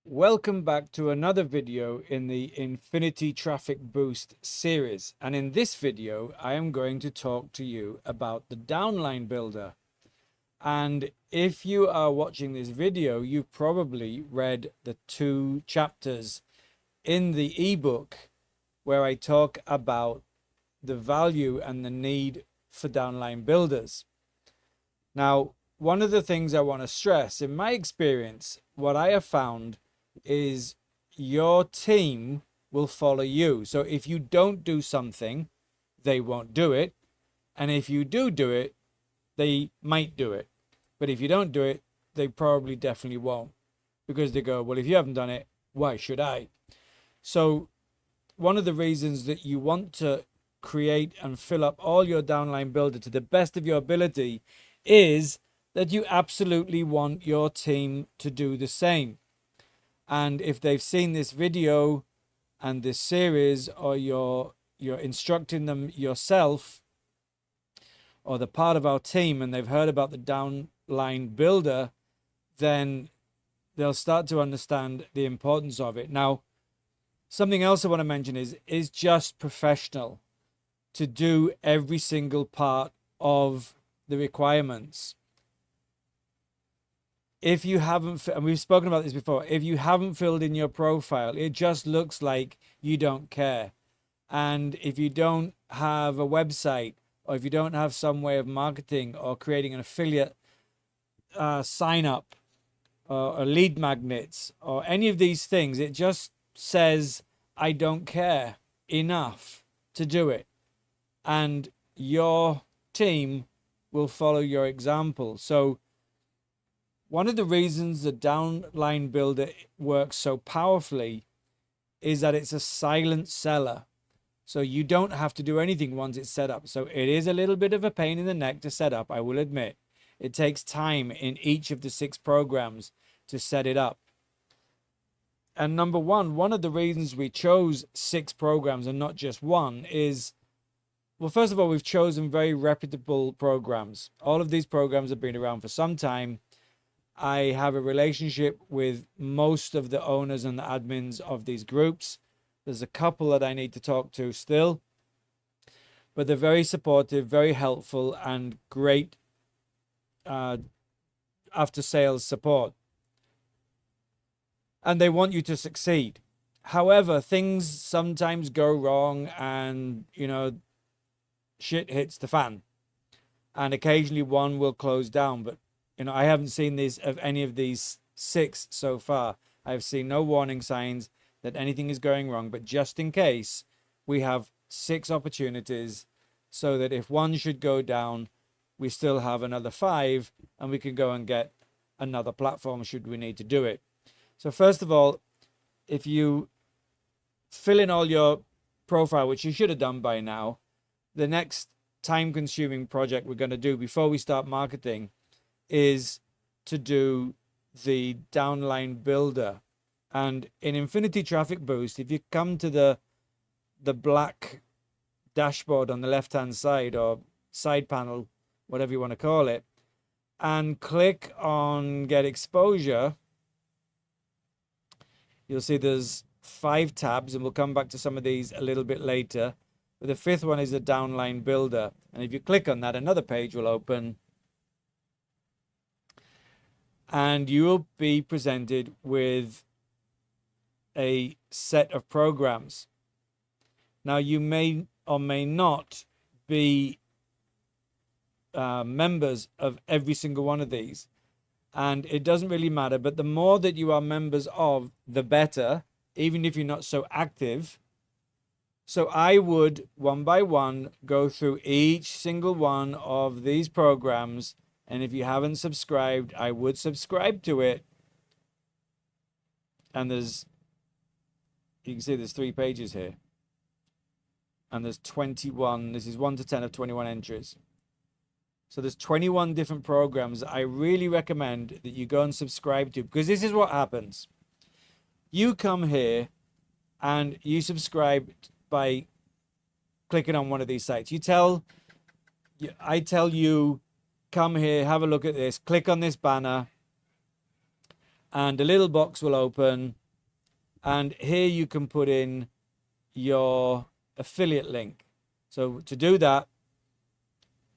Welcome back to another video in the Infinity Traffic Boost series. And in this video, I am going to talk to you about the Downline Builder. And if you are watching this video, you've probably read the 2 chapters in the ebook where I talk about the value and the need for downline builders. Now, one of the things I want to stress, in my experience, what I have found is your team will follow you. So if you don't do something, they won't do it. And if you do it, they might do it. But if you don't do it, they probably definitely won't. Because they go, well, if you haven't done it, why should I? So one of the reasons that you want to create and fill up all your downline builder to the best of your ability is that you absolutely want your team to do the same. And if they've seen this video and this series, or you're instructing them yourself or the part of our team, and they've heard about the downline builder, then they'll start to understand the importance of it. Now, something else I want to mention is just professional to do every single part of the requirements. If you haven't, and we've spoken about this before, if you haven't filled in your profile, it just looks like you don't care. And if you don't have a website, or if you don't have some way of marketing or creating an affiliate sign up, or lead magnets, or any of these things, it just says, I don't care enough to do it. And your team will follow your example. So one of the reasons the downline builder works so powerfully is that it's a silent seller. So you don't have to do anything once it's set up. So it is a little bit of a pain in the neck to set up, I will admit. It takes time in each of the 6 programs to set it up. And number one of the reasons we chose 6 programs and not just one is, well, first of all, we've chosen very reputable programs. All of these programs have been around for some time. I have a relationship with most of the owners and the admins of these groups. There's a couple that I need to talk to still, but they're very supportive, very helpful, and great after sales support. And they want you to succeed. However, things sometimes go wrong and, shit hits the fan. And occasionally one will close down, but I haven't seen these of any of these 6 so far. I've seen no warning signs that anything is going wrong, but just in case, we have 6 opportunities so that if one should go down, we still have another 5 and we can go and get another platform should we need to do it. So first of all, if you fill in all your profile, which you should have done by now, the next time-consuming project we're going to do before we start marketing is to do the downline builder. And in Infinity Traffic Boost, if you come to the black dashboard on the left hand side, or side panel, whatever you want to call it, and click on get exposure, you'll see there's 5 tabs, and we'll come back to some of these a little bit later. But the 5th one is the downline builder, and if you click on that, another page will open and you will be presented with a set of programs. Now, you may or may not be members of every single one of these, and it doesn't really matter, but the more that you are members of, the better, even if you're not so active. So I would, one by one, go through each single one of these programs. And if you haven't subscribed, I would subscribe to it. And you can see there's 3 pages here. And there's 21, this is 1 to 10 of 21 entries. So there's 21 different programs I really recommend that you go and subscribe to, because this is what happens. You come here and you subscribe by clicking on one of these sites. I tell you, come here, have a look at this, click on this banner, and a little box will open, and here you can put in your affiliate link. So to do that,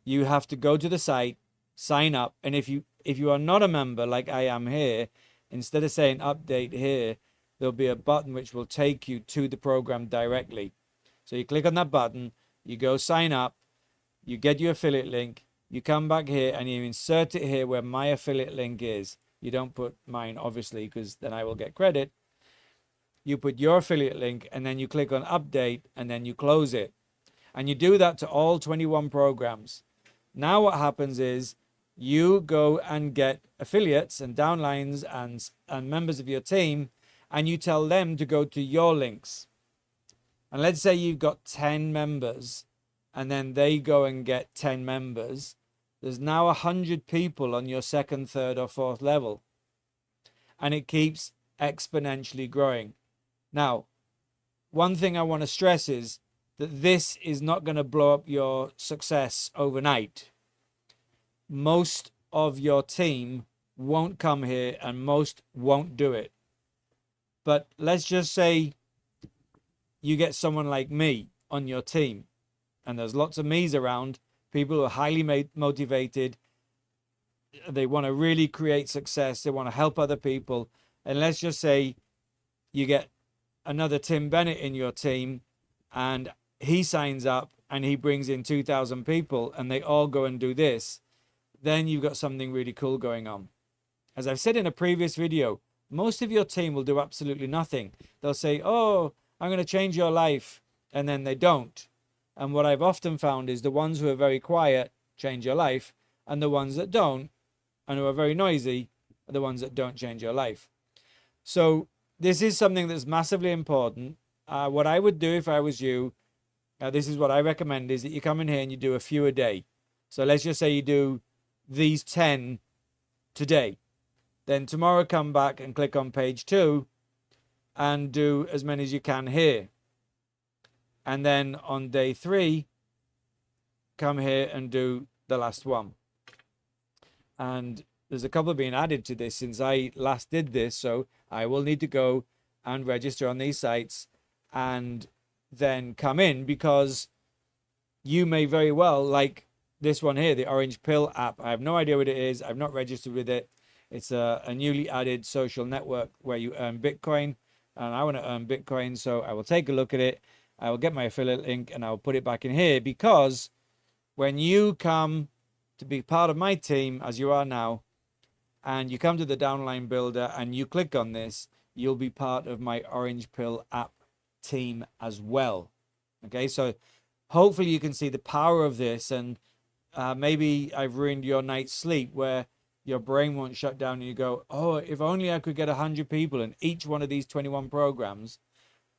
you have to go to the site, sign up, and if you are not a member like I am here, instead of saying update here, there'll be a button which will take you to the program directly. So you click on that button, you go sign up, you get your affiliate link, you come back here and you insert it here where my affiliate link is. You don't put mine, obviously, because then I will get credit. You put your affiliate link and then you click on update and then you close it. And you do that to all 21 programs. Now what happens is you go and get affiliates and downlines and members of your team, and you tell them to go to your links. And let's say you've got 10 members and then they go and get 10 members. There's now 100 people on your second, third, or fourth level. And it keeps exponentially growing. Now, one thing I want to stress is that this is not going to blow up your success overnight. Most of your team won't come here and most won't do it. But let's just say you get someone like me on your team, and there's lots of me's around, people who are highly motivated, they want to really create success, they want to help other people, and let's just say you get another Tim Bennett in your team, and he signs up and he brings in 2,000 people and they all go and do this, then you've got something really cool going on. As I've said in a previous video, most of your team will do absolutely nothing. They'll say, oh, I'm going to change your life, and then they don't. And what I've often found is the ones who are very quiet change your life, and the ones that don't and who are very noisy are the ones that don't change your life. So this is something that's massively important. What I would do if I was you, this is what I recommend, is that you come in here and you do a few a day. So let's just say you do these 10 today. Then tomorrow come back and click on page 2 and do as many as you can here. And then on day 3, come here and do the last one. And there's a couple being added to this since I last did this, so I will need to go and register on these sites and then come in, because you may very well like this one here, the Orange Pill app. I have no idea what it is. I've not registered with it. It's a newly added social network where you earn Bitcoin, and I want to earn Bitcoin, so I will take a look at it. I will get my affiliate link and I'll put it back in here, because when you come to be part of my team, as you are now, and you come to the Downline Builder and you click on this, you'll be part of my Orange Pill app team as well. Okay, so hopefully you can see the power of this, and maybe I've ruined your night's sleep where your brain won't shut down and you go, oh, if only I could get 100 people in each one of these 21 programs,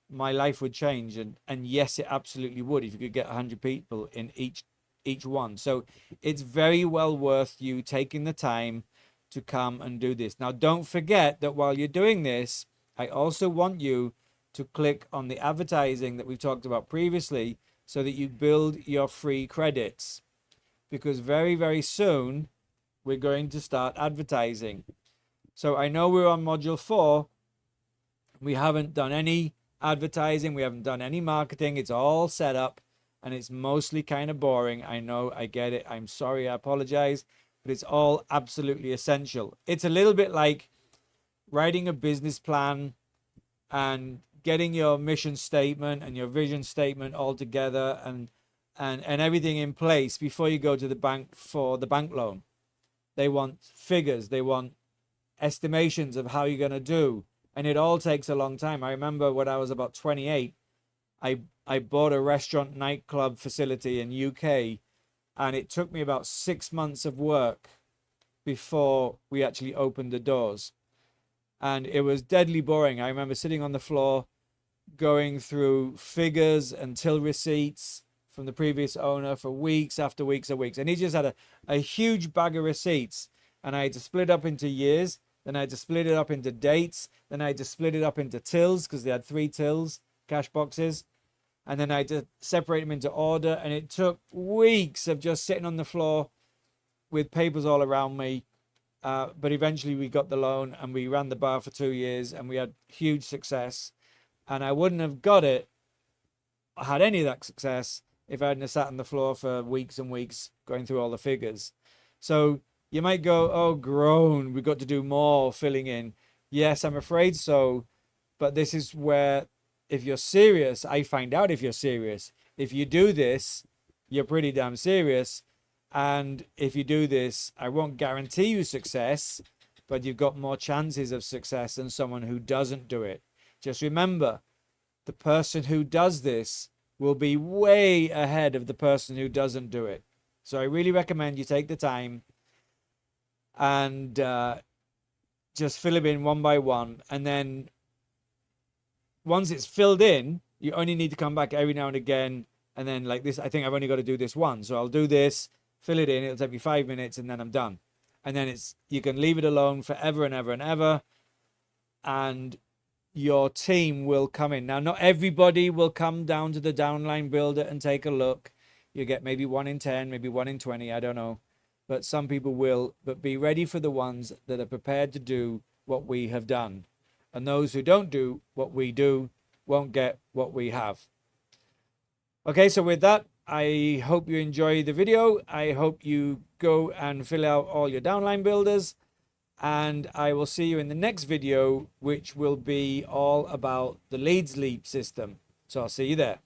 my life would change. And yes, it absolutely would if you could get 100 people in each one. So it's very well worth you taking the time to come and do this. Now, don't forget that while you're doing this, I also want you to click on the advertising that we've talked about previously so that you build your free credits, because very, very soon we're going to start advertising. So I know we're on module 4. We haven't done any advertising. We haven't done any marketing. It's all set up and it's mostly kind of boring. I know, I get it. I'm sorry, I apologize, but it's all absolutely essential. It's a little bit like writing a business plan and getting your mission statement and your vision statement all together and everything in place before you go to the bank for the bank loan. They want figures, they want estimations of how you're going to do, and it all takes a long time. I remember when I was about 28, I bought a restaurant nightclub facility in UK, and it took me about 6 months of work before we actually opened the doors. And it was deadly boring. I remember sitting on the floor going through figures and till receipts from the previous owner for weeks after weeks and weeks. And he just had a huge bag of receipts, and I had to split up into years. Then I had to split it up into dates. Then I had to split it up into tills, because they had 3 tills, cash boxes. And then I had to separate them into order. And it took weeks of just sitting on the floor with papers all around me, But eventually we got the loan and we ran the bar for 2 years and we had huge success. And I wouldn't have got it, had any of that success, if I hadn't have sat on the floor for weeks and weeks going through all the figures. So you might go, oh, groan, we've got to do more filling in. Yes, I'm afraid so. But this is where, if you're serious, I find out if you're serious. If you do this, you're pretty damn serious. And if you do this, I won't guarantee you success, but you've got more chances of success than someone who doesn't do it. Just remember, the person who does this will be way ahead of the person who doesn't do it. So I really recommend you take the time and just fill them in one by one. And then once it's filled in, you only need to come back every now and again. And then like this, I think I've only got to do this once. So I'll do this, fill it in. It'll take me 5 minutes and then I'm done. And then you can leave it alone forever and ever and ever. And your team will come in. Now, not everybody will come down to the Downline Builder and take a look. You get maybe 1 in 10, maybe 1 in 20, I don't know. But some people will. But be ready for the ones that are prepared to do what we have done. And those who don't do what we do won't get what we have. Okay, so with that, I hope you enjoy the video. I hope you go and fill out all your Downline Builders. And I will see you in the next video, which will be all about the Leads Leap system. So I'll see you there.